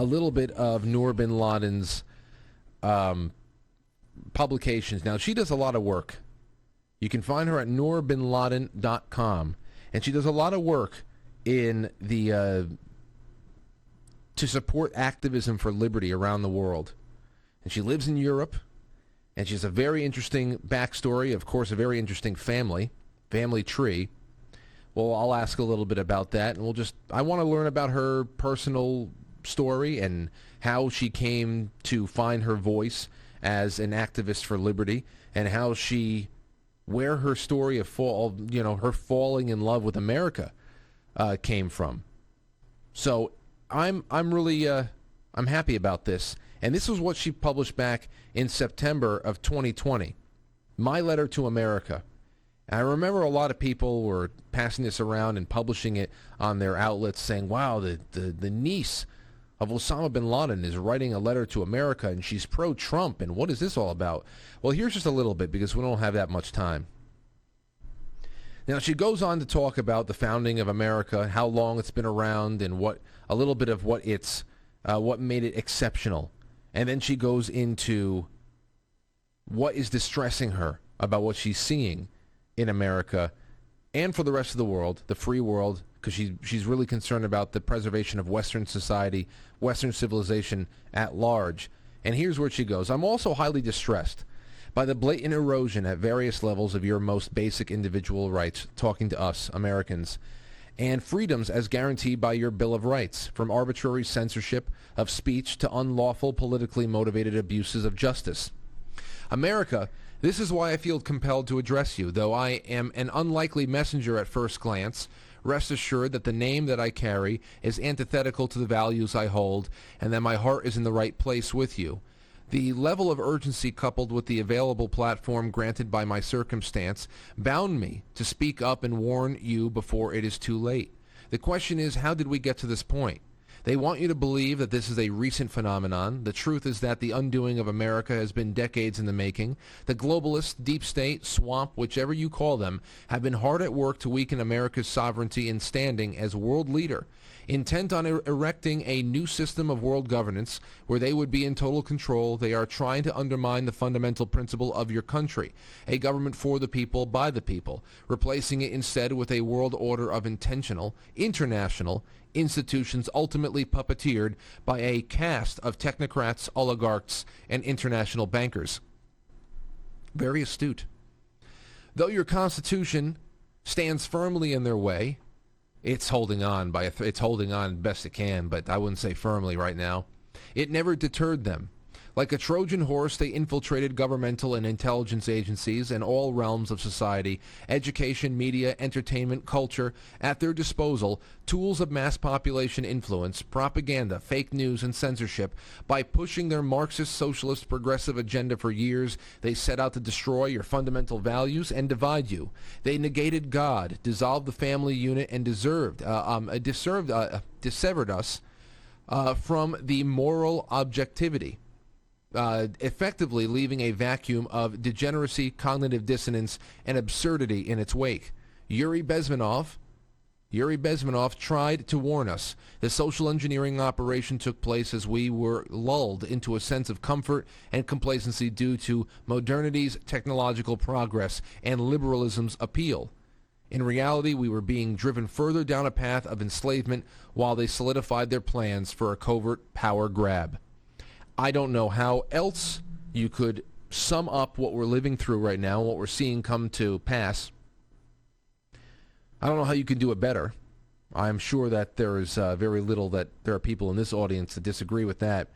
little bit of Noor bin Laden's publications. Now, she does a lot of work. You can find her at noorbinladen.com, and she does a lot of work in the to support activism for liberty around the world. And she lives in Europe, and she has a very interesting backstory, of course, a very interesting family tree. Well, I'll ask a little bit about that, and I want to learn about her personal story and how she came to find her voice as an activist for liberty, and where her story of her falling in love with America came from. So I'm really I'm happy about this. And this was what she published back in September of 2020, My Letter to America. I remember a lot of people were passing this around and publishing it on their outlets saying, wow, the niece of Osama bin Laden is writing a letter to America and she's pro-Trump, and what is this all about? Well, here's just a little bit because we don't have that much time. Now, she goes on to talk about the founding of America, how long it's been around, and a little bit of what made it exceptional. And then she goes into what is distressing her about what she's seeing in America and for the rest of the world, the free world, because she's really concerned about the preservation of Western society, Western civilization at large. And here's where she goes. I'm also highly distressed by the blatant erosion at various levels of your most basic individual rights, talking to us, Americans, and freedoms as guaranteed by your Bill of Rights, from arbitrary censorship of speech to unlawful politically motivated abuses of justice. America, this is why I feel compelled to address you. Though I am an unlikely messenger at first glance, rest assured that the name that I carry is antithetical to the values I hold, and that my heart is in the right place with you. The level of urgency coupled with the available platform granted by my circumstance bound me to speak up and warn you before it is too late. The question is, how did we get to this point? They want you to believe that this is a recent phenomenon. The truth is that the undoing of America has been decades in the making. The globalists, deep state, swamp, whichever you call them, have been hard at work to weaken America's sovereignty and standing as world leader. Intent on erecting a new system of world governance where they would be in total control, they are trying to undermine the fundamental principle of your country, a government for the people, by the people, replacing it instead with a world order of intentional, international institutions ultimately puppeteered by a caste of technocrats, oligarchs, and international bankers. Very astute. Though your Constitution stands firmly in their way, it's holding on best it can, but I wouldn't say firmly right now. It never deterred them. Like a Trojan horse, they infiltrated governmental and intelligence agencies and all realms of society, education, media, entertainment, culture, at their disposal, tools of mass population influence, propaganda, fake news, and censorship. By pushing their Marxist, socialist, progressive agenda for years, they set out to destroy your fundamental values and divide you. They negated God, dissolved the family unit, and dissevered us from the moral objectivity. Effectively leaving a vacuum of degeneracy, cognitive dissonance, and absurdity in its wake. Yuri Bezmenov tried to warn us. The social engineering operation took place as we were lulled into a sense of comfort and complacency due to modernity's technological progress and liberalism's appeal. In reality, we were being driven further down a path of enslavement while they solidified their plans for a covert power grab. I don't know how else you could sum up what we're living through right now, what we're seeing come to pass. I don't know how you can do it better. I'm sure that there is very little that there are people in this audience that disagree with that.